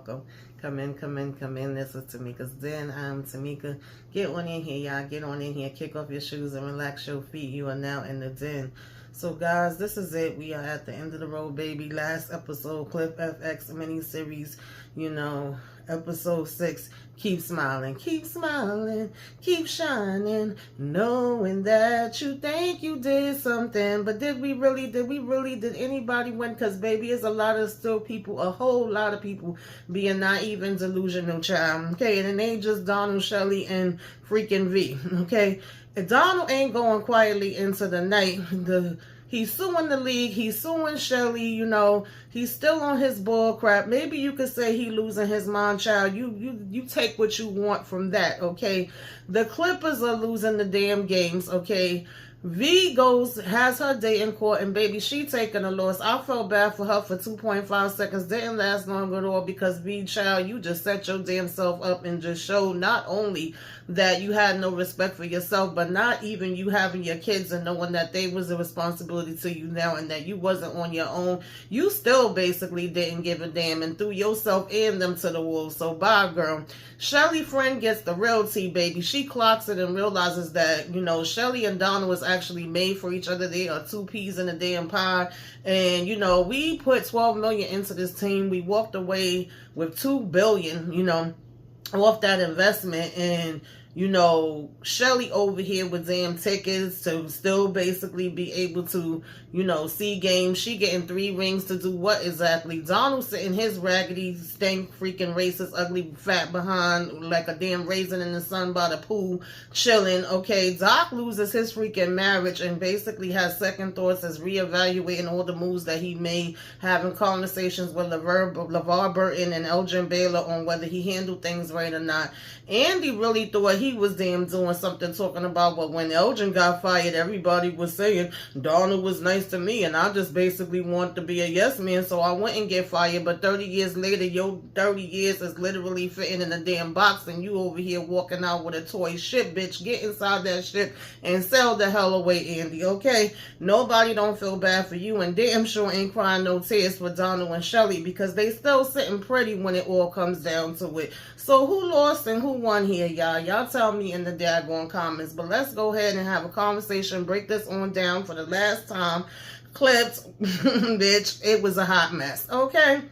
welcome. Come in. This is Tamika's Den. I'm Tamika. Get on in here, y'all. Get on in here. Kick off your shoes and relax your feet. You are now in the den. So, guys, this is it. We are at the end of the road, baby. Last episode, clippedfx mini-series, episode 6. Keep smiling, keep shining, knowing that you think you did something. But did anybody win? Because, baby, it's a whole lot of people being naive and delusional, child. Okay, and it ain't just Donald, Shelly, and freaking V. Okay, if Donald ain't going quietly into the night, he's suing the league. He's suing Shelly. He's still on his bull crap. Maybe you could say he losing his mind, child. You take what you want from that, okay? The Clippers are losing the damn games, okay? V has her day in court, and baby, she taking a loss. I felt bad for her for 2.5 seconds. Didn't last long at all because V, child, you just set your damn self up and just showed not only that you had no respect for yourself, but not even you having your kids and knowing that they was a responsibility to you now and that you wasn't on your own. You still basically didn't give a damn and threw yourself and them to the wolves. So bye, girl. Shelly friend gets the real tea, baby. She clocks it and realizes that, Shelly and Donna was actually made for each other. They are two peas in a damn pie. And, we put $12 million into this team. We walked away with $2 billion, off that investment. And, Shelly over here with damn tickets to still basically be able to, see games. She getting 3 rings to do what exactly? Donald sitting his raggedy, stank, freaking racist, ugly, fat behind like a damn raisin in the sun by the pool, chilling. Okay, Doc loses his freaking marriage and basically has second thoughts, is reevaluating all the moves that he made, having conversations with LeVar Burton and Elgin Baylor on whether he handled things right or not. Andy really thought he was damn doing something, talking about, well, when Elgin got fired, everybody was saying Donald was nice to me and I just basically want to be a yes man, so I wouldn't get fired. But 30 years later, your 30 years is literally fitting in a damn box and you over here walking out with a toy ship, bitch. Get inside that ship and sail the hell away, Andy, okay? Nobody don't feel bad for you and damn sure ain't crying no tears for Donald and Shelly because they still sitting pretty when it all comes down to it. So who lost and who won here, y'all? Y'all tell me in the daggone comments. But let's go ahead and have a conversation. Break this on down for the last time. Clips, bitch, it was a hot mess, okay?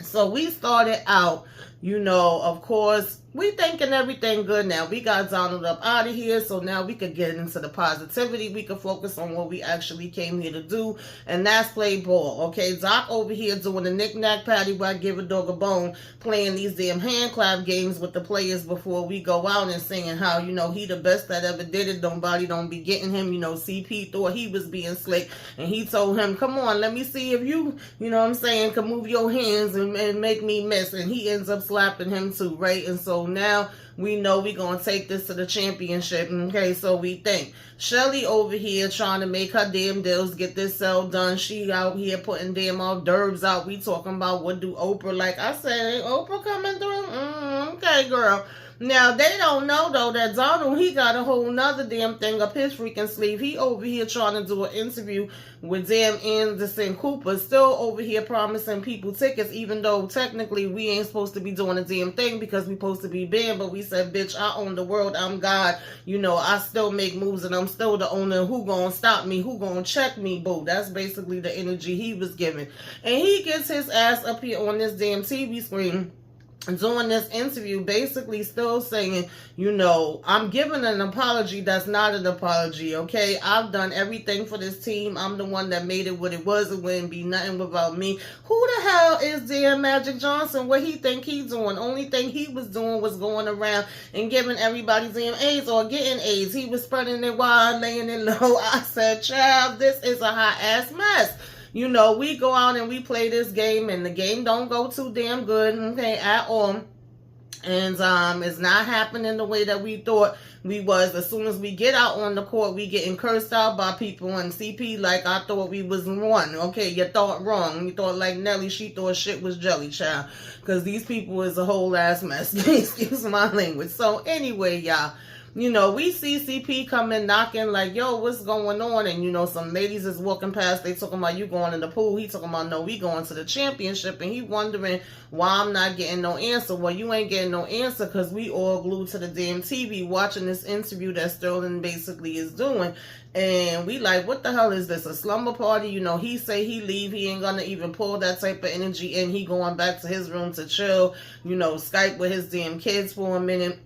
So we started out, of course, we thinking everything good now. We got Donald up out of here, so now we could get into the positivity. We could focus on what we actually came here to do, and that's play ball, okay? Doc over here doing the knick-knack, paddywhack, give a dog a bone, playing these damn hand clap games with the players before we go out and saying how, he the best that ever did it. Nobody don't be getting him. CP thought he was being slick, and he told him, come on, let me see if you, can move your hands and make me miss, and he ends up slapping him too, right? And so now we know we're going to take this to the championship. Okay, so we think. Shelly over here trying to make her damn deals, get this sell done. She out here putting damn hors d'oeuvres out. We talking about what do Oprah like. I said, ain't Oprah coming through? Okay, girl. Now, they don't know, though, that Donald, he got a whole nother damn thing up his freaking sleeve. He over here trying to do an interview with damn Anderson Cooper, still over here promising people tickets, even though technically we ain't supposed to be doing a damn thing because we supposed to be banned. But we said, bitch, I own the world. I'm God. I still make moves and I'm still the owner. Who gonna stop me? Who gonna check me, boo? That's basically the energy he was giving. And he gets his ass up here on this damn TV screen doing this interview, basically still saying, I'm giving an apology that's not an apology, okay? I've done everything for this team. I'm the one that made it what it was. It wouldn't be nothing without me. Who the hell is damn Magic Johnson? What he think he's doing? Only thing he was doing was going around and giving everybody damn AIDS or getting AIDS. He was spreading it wide, laying it low. I said, child, this is a hot ass mess. We go out and we play this game and the game don't go too damn good, okay, at all. And it's not happening the way that we thought we was. As soon as we get out on the court, we getting cursed out by people and CP like I thought we was one. Okay, you thought wrong. You thought like Nelly, she thought shit was jelly, child. Because these people is a whole ass mess. Excuse my language. So anyway, y'all. we see CP coming knocking like, yo, what's going on? And, some ladies is walking past. They talking about you going in the pool. He talking about, no, we going to the championship. And he wondering why I'm not getting no answer. Well, you ain't getting no answer because we all glued to the damn TV watching this interview that Sterling basically is doing. And we like, what the hell is this? A slumber party? He say he leave. He ain't gonna even pull that type of energy in. He going back to his room to chill, Skype with his damn kids for a minute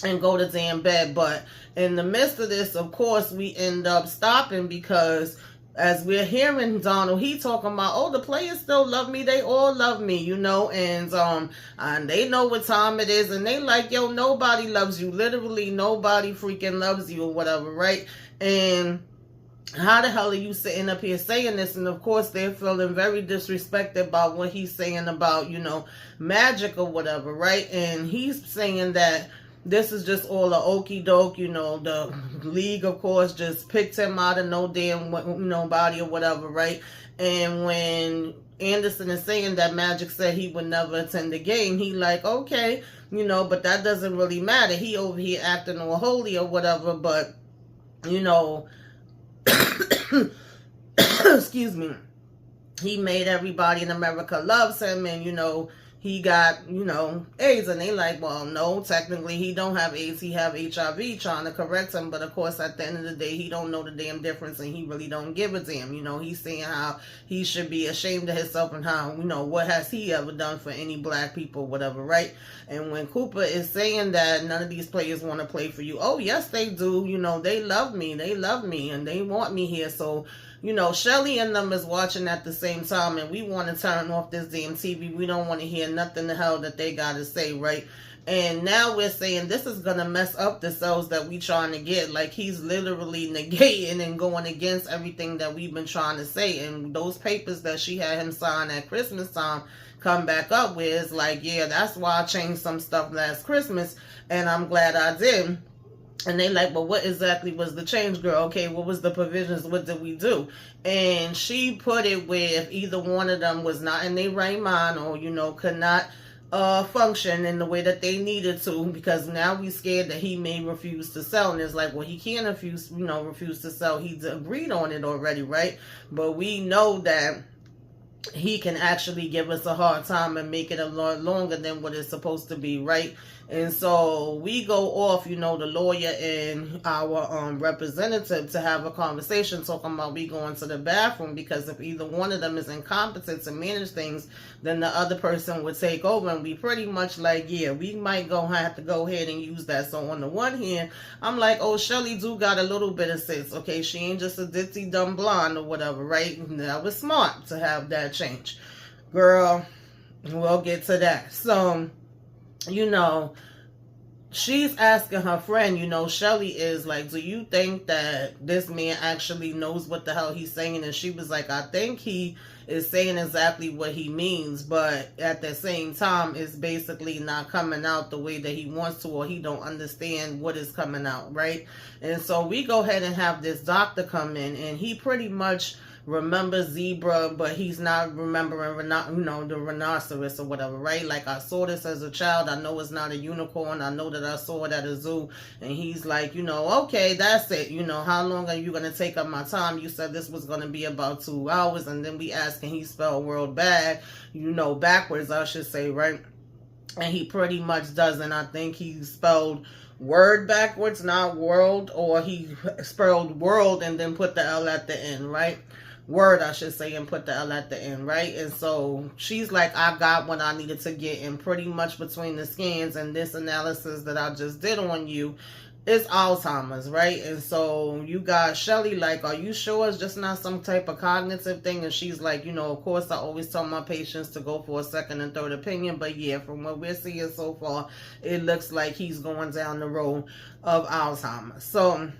and go to damn bed. But in the midst of this, of course, we end up stopping because as we're hearing Donald, he talking about, oh, the players still love me. They all love me, and they know what time it is. And they like, yo, nobody loves you. Literally, nobody freaking loves you or whatever, right? And how the hell are you sitting up here saying this? And of course, they're feeling very disrespected about what he's saying about, magic or whatever, right? And he's saying that this is just all a okie doke, the league, of course, just picked him out of no damn nobody or whatever, right? And when Anderson is saying that Magic said he would never attend the game, he like, okay, but that doesn't really matter. He over here acting all holy or whatever, but, excuse me, he made everybody in America loves him, and, he got, AIDS. And they like, well, no, technically he don't have AIDS. He have HIV, trying to correct him. But of course, at the end of the day, he don't know the damn difference and he really don't give a damn. He's saying how he should be ashamed of himself and how, what has he ever done for any black people, whatever, right? And when Cooper is saying that none of these players want to play for you, oh, yes, they do. They love me. They love me and they want me here. So, Shelly and them is watching at the same time, and we want to turn off this damn TV. We don't want to hear nothing the hell that they got to say, right? And now we're saying this is going to mess up the sales that we trying to get. Like, he's literally negating and going against everything that we've been trying to say. And those papers that she had him sign at Christmas time come back up with is like, yeah, that's why I changed some stuff last Christmas, and I'm glad I did. And they like, but what exactly was the change, girl? Okay, what was the provisions? What did we do? And she put it where if either one of them was not in their right mind or, could not function in the way that they needed to, because now we scared that he may refuse to sell. And it's like, well, he can't refuse to sell. He's agreed on it already, right? But we know that he can actually give us a hard time and make it a lot longer than what it's supposed to be, right? And so we go off, the lawyer and our representative to have a conversation talking about we going to the bathroom, because if either one of them is incompetent to manage things, then the other person would take over. And we pretty much like, yeah, we might have to go ahead and use that. So on the one hand, I'm like, oh, Shelly do got a little bit of sense. Okay, she ain't just a ditzy dumb blonde or whatever, right? That was smart to have that change. Girl, we'll get to that. So, she's asking her friend, Shelly is like, do you think that this man actually knows what the hell he's saying? And she was like, I think he is saying exactly what he means, but at the same time, it's basically not coming out the way that he wants to, or he don't understand what is coming out, right? And so we go ahead and have this doctor come in, and he pretty much remember zebra, but he's not remembering, the rhinoceros or whatever, right? Like, I saw this as a child. I know it's not a unicorn. I know that I saw it at a zoo. And he's like, okay, that's it. How long are you going to take up my time? You said this was going to be about 2 hours. And then we asked, can he spell world backwards, I should say, right? And he pretty much doesn't. I think he spelled word backwards, not world, or he spelled world and then put the L at the end, right? Word, I should say, and put the L at the end, right? And so she's like, I got what I needed to get, and pretty much between the scans and this analysis that I just did on you, it's Alzheimer's, right? And so you got Shelly like, are you sure it's just not some type of cognitive thing? And she's like, of course, I always tell my patients to go for a second and third opinion. But yeah, from what we're seeing so far, it looks like he's going down the road of Alzheimer's. So,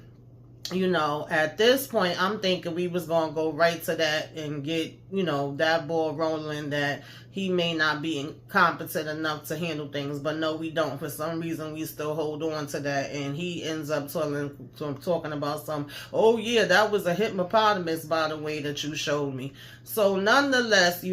at this point, I'm thinking we was going to go right to that and get, that ball rolling, that he may not be competent enough to handle things. But no, we don't. For some reason, we still hold on to that. And he ends up talking about oh, yeah, that was a hippopotamus, by the way, that you showed me. So nonetheless,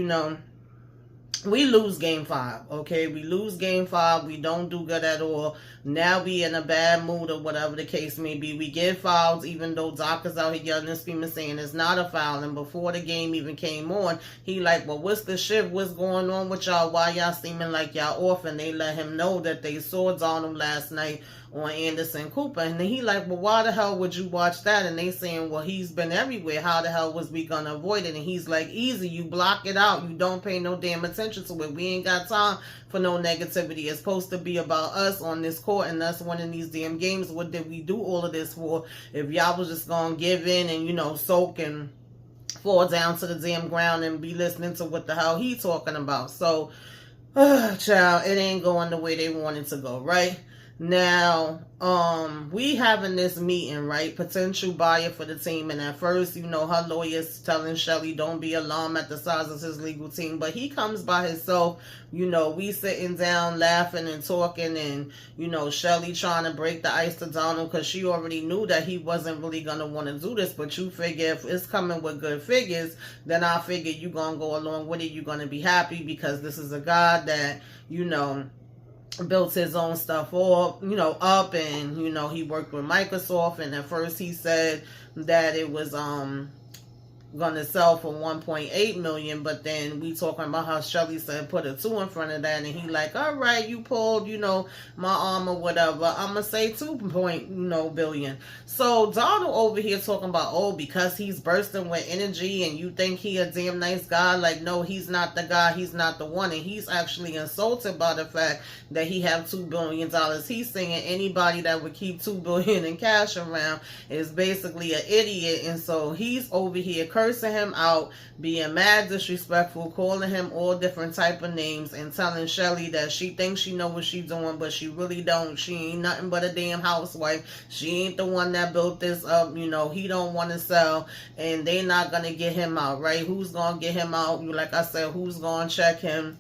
we lose game 5, okay? We lose game 5. We don't do good at all. Now we in a bad mood or whatever the case may be. We get fouls even though Doc is out here yelling and screaming saying it's not a foul. And before the game even came on, he like, well, what's the shift? What's going on with y'all? Why y'all seeming like y'all off? And they let him know that they saw Donald last night on Anderson Cooper. And then he like, well, why the hell would you watch that? And they saying, well, he's been everywhere. How the hell was we gonna avoid it? And he's like, easy, you block it out. You don't pay no damn attention to it. We ain't got time for no negativity. It's supposed to be about us on this court and us winning these damn games. What did we do all of this for? If y'all was just gonna give in and, you know, soak and fall down to the damn ground and be listening to what the hell he talking about. So, child, it ain't going the way they want it to go, right? Now, we having this meeting, right? Potential buyer for the team. And at first, you know, her lawyer's telling Shelly, don't be alarmed at the size of his legal team. But he comes by himself. You know, we sitting down laughing and talking. And, you know, Shelly trying to break the ice to Donald because she already knew that he wasn't really going to want to do this. But you figure if it's coming with good figures, then I figure you're going to go along with it. You're going to be happy because this is a guy that, you know, built his own stuff up, and, he worked with Microsoft. And at first he said that it was, gonna sell for 1.8 million, but then we talking about how Shelly said put a 2 in front of that, and he like, all right, you pulled, my arm or whatever, I'm gonna say 2 billion. So Donald over here talking about, oh, because he's bursting with energy and you think he a damn nice guy. Like, no, he's not the guy, he's not the one. And he's actually insulted by the fact that he have $2 billion. He's saying anybody that would keep $2 billion in cash around is basically an idiot. And so he's over here cursing him out, being mad disrespectful, calling him all different type of names, and telling Shelly that she thinks she know what she's doing, but she really don't. She ain't nothing but a damn housewife. She ain't the one that built this up. He don't want to sell, and they not gonna get him out, right? Who's gonna get him out? Like I said, who's gonna check him?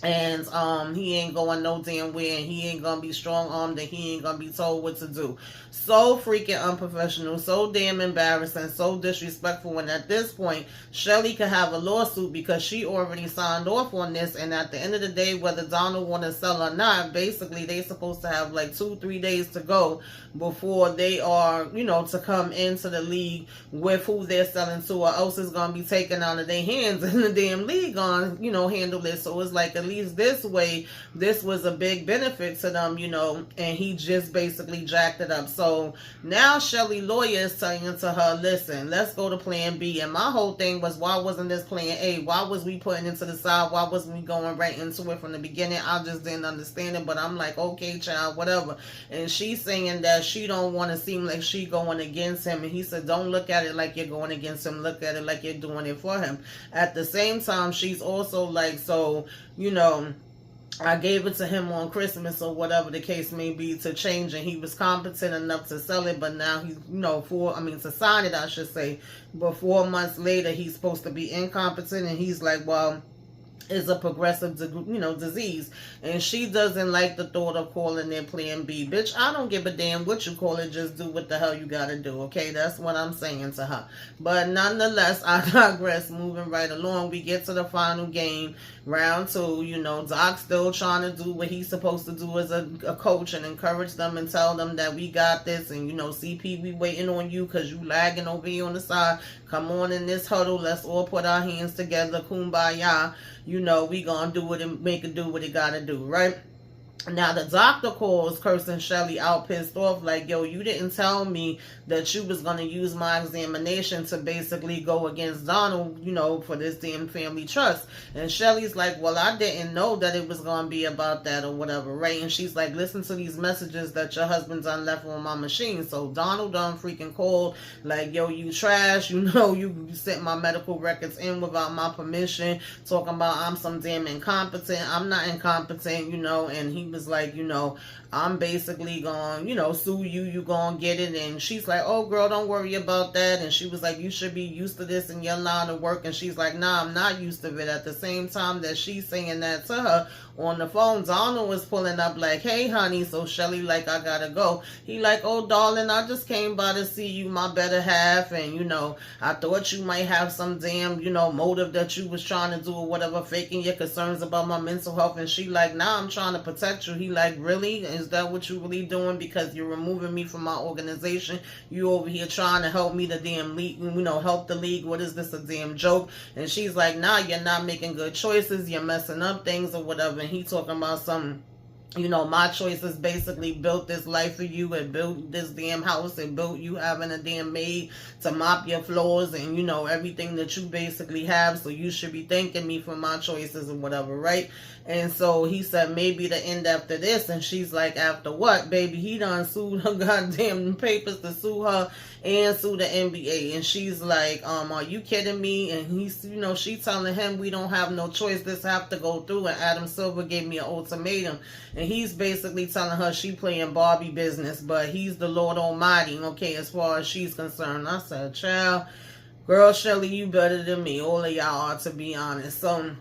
And he ain't going no damn where, and he ain't gonna be strong-armed, and he ain't gonna be told what to do. So freaking unprofessional, so damn embarrassing, so disrespectful. And at this point, Shelly could have a lawsuit because she already signed off on this. And at the end of the day, whether Donald want to sell or not, basically they supposed to have like 2-3 days to go before they are, to come into the league with who they're selling to, or else it's gonna be taken out of their hands, and the damn league on, handle it. So it's like, at least this way, this was a big benefit to them, and he just basically jacked it up. So now Shelly lawyer is saying to her, listen, let's go to plan B. And my whole thing was, why wasn't this plan A? Why was we putting it to the side? Why wasn't we going right into it from the beginning? I just didn't understand it. But I'm like, okay, child, whatever. And she's saying that she don't want to seem like she going against him. And he said, don't look at it like you're going against him. Look at it like you're doing it for him. At the same time, she's also like, so, I gave it to him on Christmas or whatever the case may be to change, and he was competent enough to sell it, but now he's, to sign it, I should say. But 4 months later, he's supposed to be incompetent, and he's like, well, is a progressive, disease. And she doesn't like the thought of calling it plan B. Bitch, I don't give a damn what you call it. Just do what the hell you gotta do, okay? That's what I'm saying to her. But nonetheless, I digress. Moving right along, we get to the final game, round 2. Doc still trying to do what he's supposed to do as a coach and encourage them and tell them that we got this. And, CP, we waiting on you because you lagging over here on the side. Come on in this huddle. Let's all put our hands together. Kumbaya. We gonna do it and make it do what it gotta do, right? Now the doctor calls cursing Shelly out, pissed off, like, yo, you didn't tell me that you was going to use my examination to basically go against Donald, for this damn family trust. And Shelly's like, well, I didn't know that it was going to be about that or whatever, right? And she's like, listen to these messages that your husband done left on my machine. So Donald done freaking called, like, yo, you trash, you sent my medical records in without my permission, talking about I'm some damn incompetent. I'm not incompetent, and he was like, I'm basically gonna, sue you, you gonna get it. And she's like, oh girl, don't worry about that. And she was like, you should be used to this in your line of work. And she's like, nah, I'm not used to it. At the same time that she's saying that to her, on the phone. Donald was pulling up like, hey, honey. So Shelly like, I gotta go. He like, oh, darling, I just came by to see you, my better half. And, you know, I thought you might have some damn, you know, motive that you was trying to do or whatever, faking your concerns about my mental health. And she like, nah, I'm trying to protect you. He like, really? Is that what you really doing? Because you're removing me from my organization. You over here trying to help me to damn league, you know, help the league. What is this, a damn joke? And she's like, nah, you're not making good choices. You're messing up things or whatever. And he talking about some, you know, my choices basically built this life for you. It built this damn house. It built you having a damn maid to mop your floors and, you know, everything that you basically have. So you should be thanking me for my choices and whatever, right? And so he said, maybe the end after this. And she's like, after what, baby? He done sued her goddamn papers to sue her and sue the NBA. And she's like, are you kidding me? And he's, you know, she telling him, we don't have no choice. This have to go through. And Adam Silver gave me an ultimatum. And he's basically telling her she playing Barbie business, but he's the Lord Almighty, okay, as far as she's concerned. I said, child, girl, Shelly, you better than me. All of y'all are, to be honest. So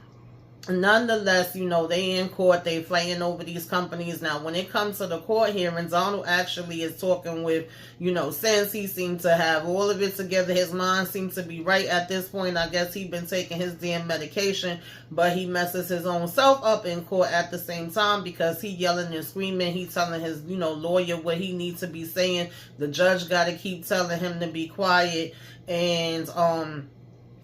nonetheless, you know, they in court, they fighting over these companies. Now, when it comes to the court hearings, Donald actually is talking with, you know, since he seemed to have all of it together, his mind seems to be right at this point. I guess he's been taking his damn medication, but he messes his own self up in court at the same time because he yelling and screaming. He telling his, you know, lawyer what he needs to be saying. The judge got to keep telling him to be quiet. And,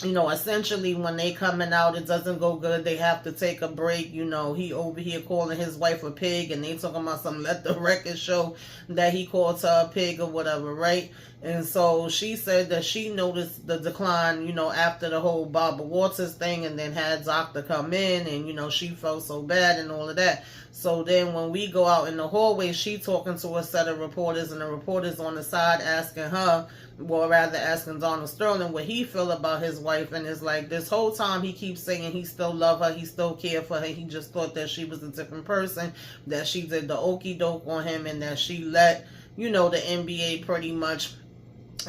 you know, essentially when they coming out, it doesn't go good. They have to take a break. You know, he over here calling his wife a pig, and they talking about some, let the record show that he called her a pig or whatever, right? And so she said that she noticed the decline, you know, after the whole Barbara Walters thing, and then had doctor come in, and, you know, she felt so bad and all of that. So then when we go out in the hallway, she talking to a set of reporters, and the reporters on the side asking her, well, rather asking Donald Sterling what he feel about his wife. And it's like, this whole time he keeps saying he still love her, he still care for her. He just thought that she was a different person, that she did the okie doke on him, and that she let, you know, the NBA pretty much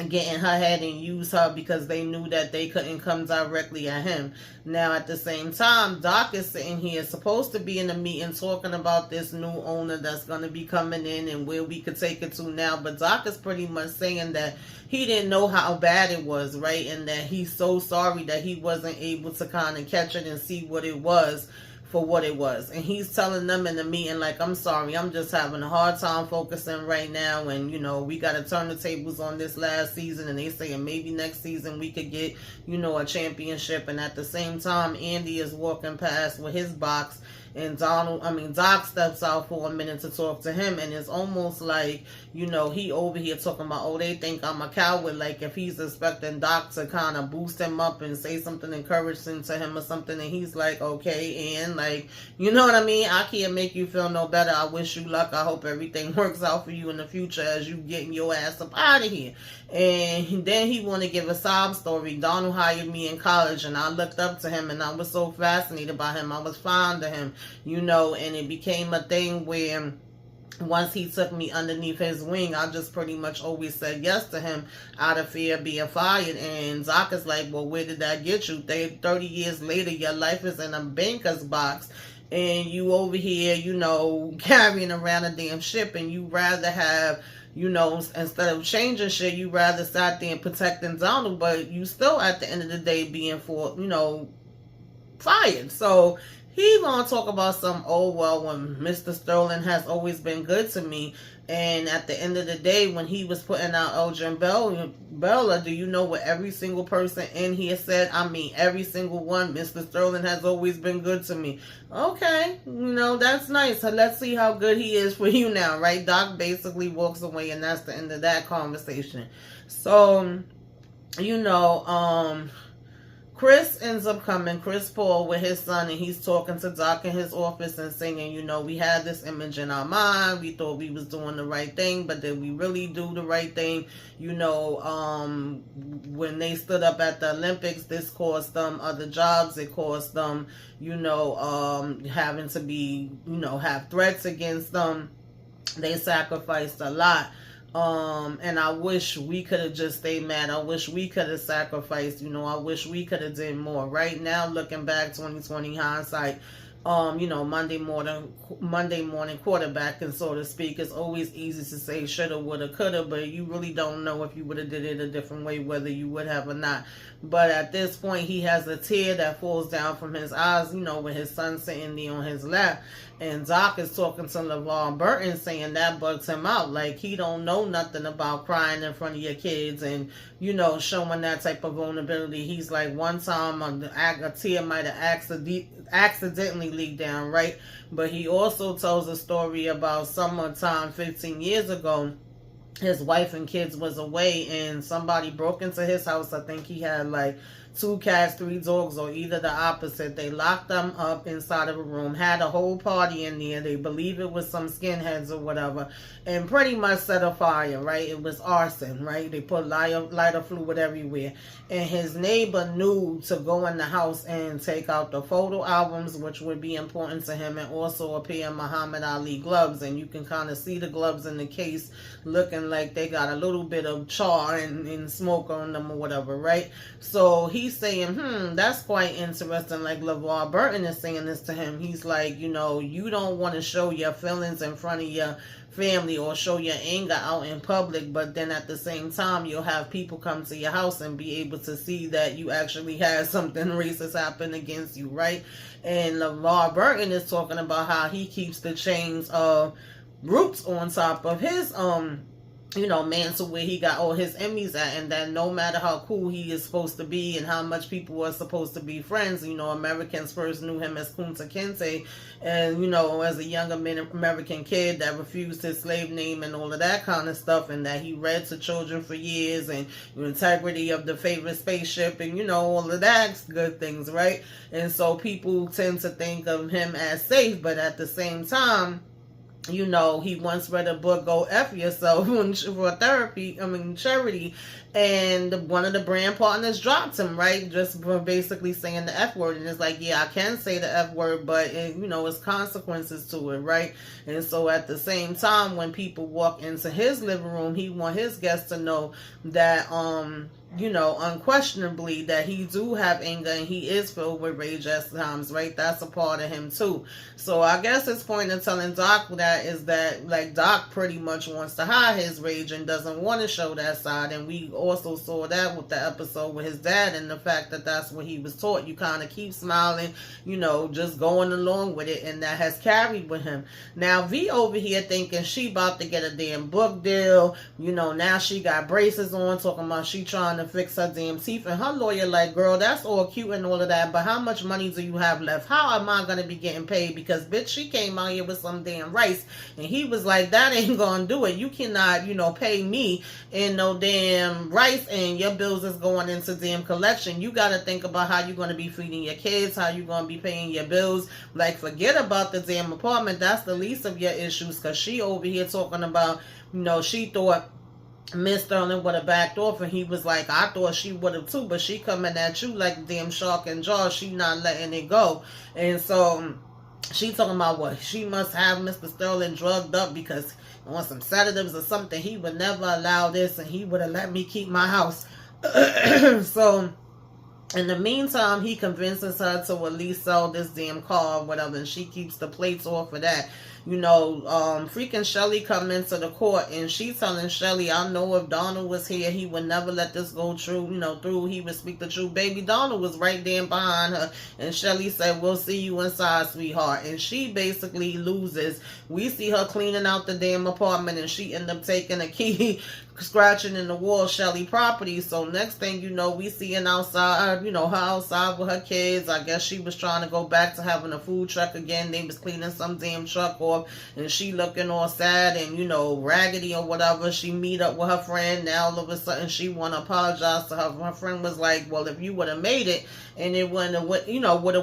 get in her head and use her because they knew that they couldn't come directly at him. Now, at the same time, Doc is sitting here, supposed to be in a meeting talking about this new owner that's going to be coming in and where we could take it to now. But Doc is pretty much saying that he didn't know how bad it was, right? And that he's so sorry that he wasn't able to kind of catch it and see what it was for what it was. And he's telling them in the meeting, like, I'm sorry, I'm just having a hard time focusing right now, and, you know, we got to turn the tables on this last season, and they saying maybe next season we could get, you know, a championship. And at the same time, Andy is walking past with his box, and Doc steps out for a minute to talk to him, and it's almost like, you know, he over here talking about, oh, they think I'm a coward, like if he's expecting Doc to kind of boost him up and say something encouraging to him or something, and he's like, okay, and like, you know what I mean, I can't make you feel no better. I wish you luck. I hope everything works out for you in the future as you getting your ass up out of here. And then he want to give a sob story. Donald hired me in college, and I looked up to him, and I was so fascinated by him. I was fond of him, you know, and it became a thing where once he took me underneath his wing, I just pretty much always said yes to him out of fear of being fired. And Doc is like, well, where did that get you? 30 years later, your life is in a banker's box, and you over here, you know, carrying around a damn ship, and you rather have, you know, instead of changing shit, you rather sat there and protecting Donald, but you still at the end of the day being for, you know, fired. So he gonna talk about some, oh, well, when Mr. Sterling has always been good to me. And at the end of the day, when he was putting out Elgin Bella, do you know what every single person in here said? I mean, every single one. Mr. Sterling has always been good to me. Okay, you know, that's nice. So let's see how good he is for you now, right? Doc basically walks away, and that's the end of that conversation. So, you know, Chris ends up coming, Chris Paul, with his son, and he's talking to Doc in his office and saying, you know, we had this image in our mind. We thought we was doing the right thing, but did we really do the right thing? You know, when they stood up at the Olympics, this cost them other jobs. It cost them, you know, having to be, you know, have threats against them. They sacrificed a lot. And I wish we could have just stayed mad. I wish we could have sacrificed, you know, I wish we could have did more. Right now, looking back, 2020 hindsight, Monday morning quarterbacking, so to speak. It's always easy to say shoulda, woulda, coulda, but you really don't know if you would have did it a different way, whether you would have or not. But at this point, he has a tear that falls down from his eyes, with his son sitting there on his lap. And Doc is talking to LeVar Burton, saying that bugs him out. Like, he don't know nothing about crying in front of your kids and, showing that type of vulnerability. He's like, one time a tear might have accidentally leaked down, right? But he also tells a story about summertime 15 years ago. His wife and kids was away and somebody broke into his house. I think he had like 2 cats, 3 dogs, or either the opposite. They locked them up inside of a room, had a whole party in there. They believe it was some skinheads or whatever, and pretty much set a fire, right? It was arson, right? They put lighter fluid everywhere. And his neighbor knew to go in the house and take out the photo albums, which would be important to him, and also a pair of Muhammad Ali gloves. And you can kind of see the gloves in the case looking like they got a little bit of char and smoke on them or whatever, right? So he's saying, that's quite interesting. Like, LeVar Burton is saying this to him. He's like, you don't want to show your feelings in front of your family or show your anger out in public, but then at the same time you'll have people come to your house and be able to see that you actually had something racist happen against you, right? And LeVar Burton is talking about how he keeps the chains of roots on top of his mantle where he got all his Emmys at, and that no matter how cool he is supposed to be and how much people are supposed to be friends, Americans first knew him as Kunta Kinte, and as a young American kid that refused his slave name and all of that kind of stuff, and that he read to children for years, and integrity of the favorite spaceship, and all of that good things, right? And so people tend to think of him as safe, but at the same time, he once read a book, Go F Yourself, for charity, and one of the brand partners dropped him, right? Just for basically saying the F word. And it's like, yeah, I can say the F word, but it's consequences to it, right? And so at the same time, when people walk into his living room, he want his guests to know that, unquestionably that he do have anger and he is filled with rage at times, right? That's a part of him too. So I guess his point in telling Doc that is that, like, Doc pretty much wants to hide his rage and doesn't want to show that side. And we also saw that with the episode with his dad, and the fact that that's what he was taught. You kind of keep smiling, just going along with it, and that has carried with him. Now V over here thinking she about to get a damn book deal. Now she got braces on, talking about she trying to fix her damn teeth, and her lawyer like, girl, that's all cute and all of that, but how much money do you have left? How am I gonna be getting paid? Because bitch, she came out here with some damn rice, and he was like, that ain't gonna do it. You cannot pay me in no damn rice, and your bills is going into damn collection. You gotta think about how you're gonna be feeding your kids, how you're gonna be paying your bills. Like, forget about the damn apartment. That's the least of your issues, because she over here talking about, she thought Miss Sterling would have backed off, and he was like, I thought she would have too, but she coming at you like a damn shark in jaws. She not letting it go. And so she talking about what she must have Mr. Sterling drugged up because on some sedatives or something. He would never allow this, and he would have let me keep my house. So in the meantime, he convinces her to at least sell this damn car or whatever, and she keeps the plates off of that. Freaking Shelly come into the court, and she's telling Shelly, I know if Donald was here, he would never let this go through. He would speak the truth. Baby Donald was right there behind her, and Shelly said, we'll see you inside, sweetheart. And she basically loses. We see her cleaning out the damn apartment, and she end up taking a key, scratching in the wall, Shelly property. So next thing you know, we seeing outside, her outside with her kids. I guess she was trying to go back to having a food truck again. They was cleaning some damn truck off, and she looking all sad and, raggedy or whatever. She meet up with her friend. Now all of a sudden she want to apologize to her. Her friend was like, well, if you would have made it and it would have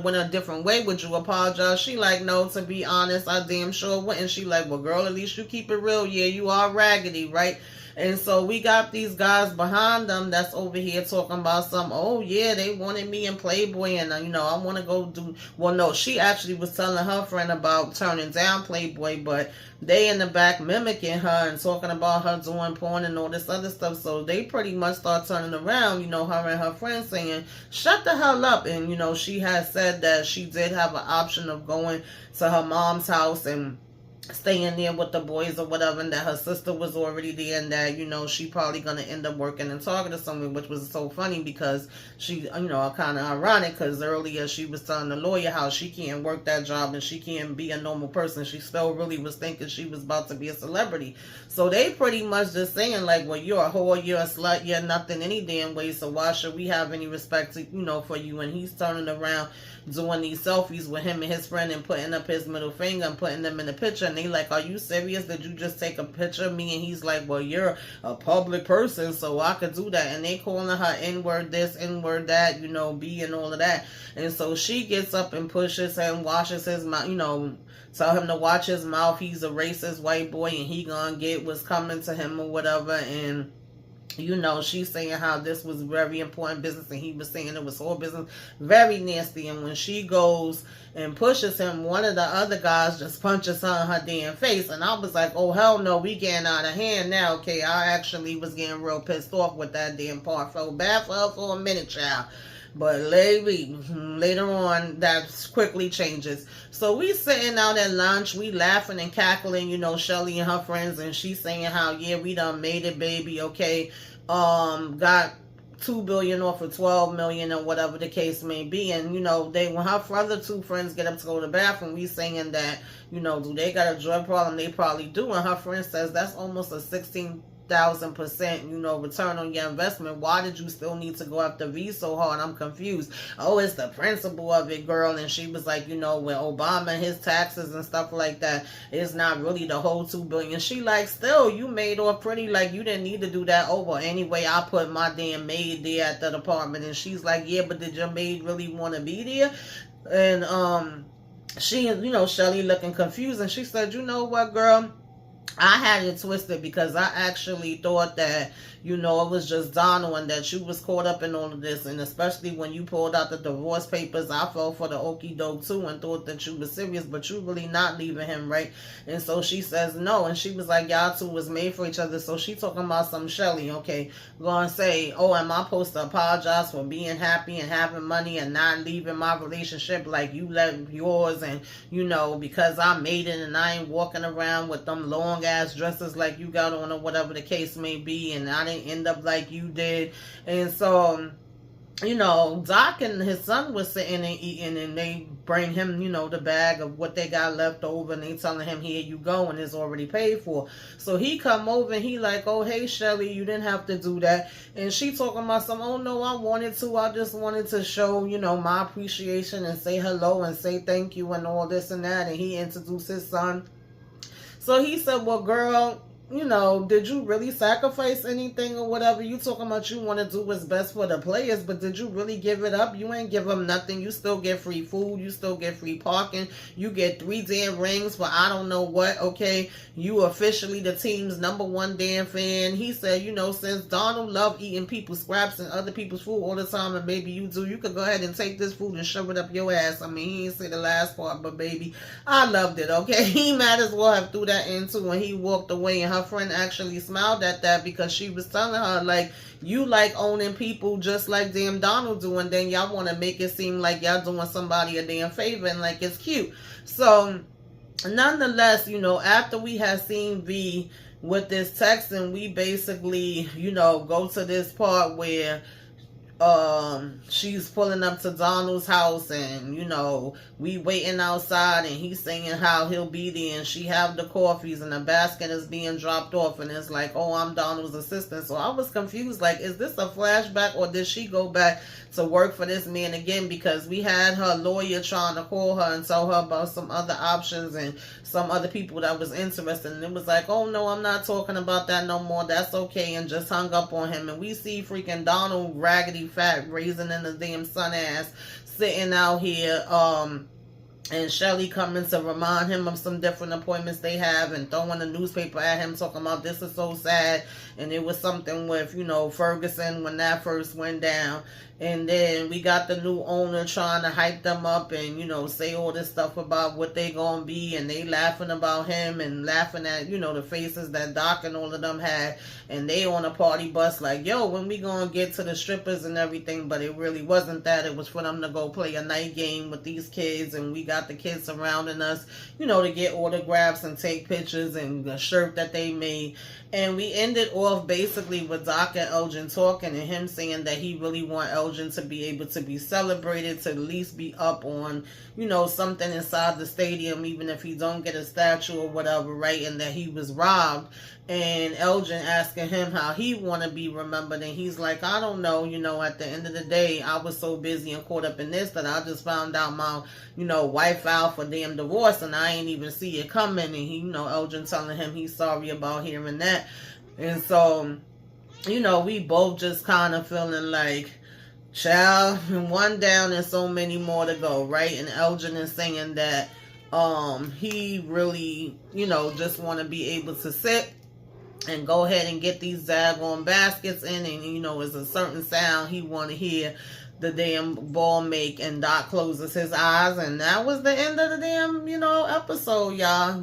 went a different way, would you apologize? She like, no, to be honest, I damn sure wouldn't. She like, well, girl, at least you keep it real. Yeah, you are raggedy, right? And so we got these guys behind them that's over here talking about some, oh yeah, they wanted me in Playboy, and I want to go do. Well, no, she actually was telling her friend about turning down Playboy, but they in the back mimicking her and talking about her doing porn and all this other stuff. So they pretty much start turning around, her and her friends saying, shut the hell up. And she has said that she did have an option of going to her mom's house and staying there with the boys or whatever, and that her sister was already there, and that she probably gonna end up working in Target or something, which was so funny because she kind of ironic, because earlier she was telling the lawyer how she can't work that job and she can't be a normal person. She still really was thinking she was about to be a celebrity. So they pretty much just saying like, well, you're a whore, you're a slut, you're nothing any damn way, so why should we have any respect to for you? And he's turning around doing these selfies with him and his friend and putting up his middle finger and putting them in the picture, and they like, are you serious? Did you just take a picture of me? And he's like, well, you're a public person, so I could do that. And they calling her N-word this, N-word that, B and all of that. And so she gets up and pushes him, washes his mouth, tell him to watch his mouth. He's a racist white boy and he gonna get what's coming to him or whatever. And she's saying how this was very important business, and he was saying it was all business, very nasty. And when she goes and pushes him, one of the other guys just punches her in her damn face. And I was like, oh hell no, we getting out of hand now. Okay, I actually was getting real pissed off with that damn part. Felt bad for her for a minute, child. But later on, that quickly changes. So we sitting out at lunch, we laughing and cackling, Shelly and her friends, and she's saying how, yeah, we done made it, baby, okay. Got $2 billion off of $12 million or whatever the case may be. And, when her other two friends get up to go to the bathroom, we saying that, do they got a drug problem? They probably do. And her friend says that's almost a 16,000%, return on your investment. Why did you still need to go after V so hard? I'm confused. Oh, it's the principle of it, girl. And she was like, with Obama, his taxes and stuff like that, it's not really the whole $2 billion. She like, still, you made off pretty, like you didn't need to do that over. Anyway, I put my damn maid there at the department. And she's like, yeah, but did your maid really want to be there? And she, Shelly looking confused, and she said, you know what, girl? I had it twisted because I actually thought that, it was just Donald and that you was caught up in all of this. And especially when you pulled out the divorce papers, I fell for the okie doke too and thought that you was serious, but you really not leaving him, right? And so she says no. And she was like, y'all two was made for each other. So she talking about some Shelly, okay, gonna say, oh, am I supposed to apologize for being happy and having money and not leaving my relationship like you left yours? And, because I made it and I ain't walking around with them long ass dresses like you got on or whatever the case may be, and I didn't end up like you did. And so Doc and his son was sitting and eating, and they bring him, the bag of what they got left over, and they telling him, here you go, and it's already paid for. So he come over and he like, oh, hey, Shelly, you didn't have to do that. And she talking about some, oh, no, I wanted to. I just wanted to show, my appreciation and say hello and say thank you and all this and that. And he introduced his son. So he said, well, girl, did you really sacrifice anything or whatever? You talking about you want to do what's best for the players, but did you really give it up? You ain't give them nothing. You still get free food. You still get free parking. You get 3 damn rings for I don't know what, okay? You officially the team's #1 damn fan. He said, since Donald loved eating people's scraps and other people's food all the time, and maybe you do, you could go ahead and take this food and shove it up your ass. I mean, he didn't say the last part, but baby, I loved it, okay? He might as well have threw that in too when he walked away, and her friend actually smiled at that because she was telling her, like, you like owning people just like damn Donald do, and then y'all want to make it seem like y'all doing somebody a damn favor and like it's cute. So nonetheless, after we had seen V with this text, and we basically, go to this part where she's pulling up to Donald's house, and we waiting outside, and he's saying how he'll be there, and she have the coffees, and the basket is being dropped off, and it's like, oh, I'm Donald's assistant. So I was confused, like, is this a flashback, or did she go back to work for this man again? Because we had her lawyer trying to call her and tell her about some other options and some other people that was interested, and it was like, oh no, I'm not talking about that no more, that's okay, and just hung up on him. And we see freaking Donald, raggedy fat, raisin in the damn sun ass, sitting out here and Shelly coming to remind him of some different appointments they have and throwing the newspaper at him talking about this is so sad. And it was something with, Ferguson when that first went down. And then we got the new owner trying to hype them up and, say all this stuff about what they gonna be, and they laughing about him and laughing at, the faces that Doc and all of them had. And they on a party bus like, yo, when we gonna get to the strippers and everything? But it really wasn't that. It was for them to go play a night game with these kids, and we got the kids surrounding us, to get autographs and take pictures and the shirt that they made. And we ended off basically with Doc and Elgin talking and him saying that he really want Elgin to be able to be celebrated, to at least be up on, something inside the stadium, even if he don't get a statue or whatever, right? And that he was robbed. And Elgin asking him how he want to be remembered, and he's like, I don't know, at the end of the day, I was so busy and caught up in this that I just found out my, wife filed for damn divorce, and I ain't even see it coming. And he, Elgin telling him he's sorry about hearing that. And so, we both just kind of feeling like, child, one down and so many more to go, right? And Elgin is saying that he really, just want to be able to sit and go ahead and get these daggone baskets in, and it's a certain sound he want to hear the damn ball make. And Doc closes his eyes, and that was the end of the damn episode, y'all.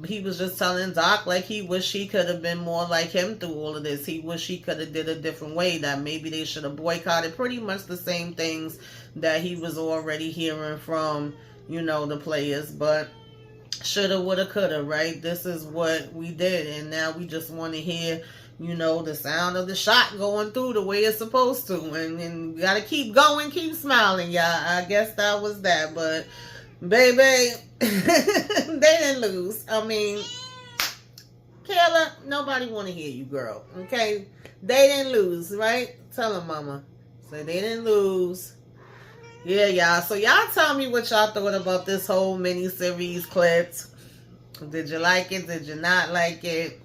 He was just telling Doc like he wish he could have been more like him through all of this. He wish he could have did a different way, that maybe they should have boycotted, pretty much the same things that he was already hearing from the players. But shoulda, woulda, coulda, right? This is what we did, and now we just want to hear, the sound of the shot going through the way it's supposed to, and we gotta keep going, keep smiling, y'all. I guess that was that, but baby, they didn't lose. I mean, Kayla, nobody want to hear you, girl. Okay, they didn't lose, right? Tell them, mama. Say they didn't lose. Yeah, y'all. So y'all tell me what y'all thought about this whole mini-series clips. Did you like it? Did you not like it?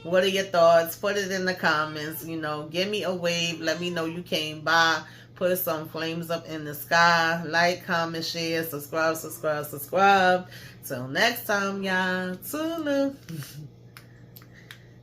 What are your thoughts? Put it in the comments. Give me a wave. Let me know you came by. Put some flames up in the sky. Like, comment, share, subscribe. Till next time, y'all. Toodaloo.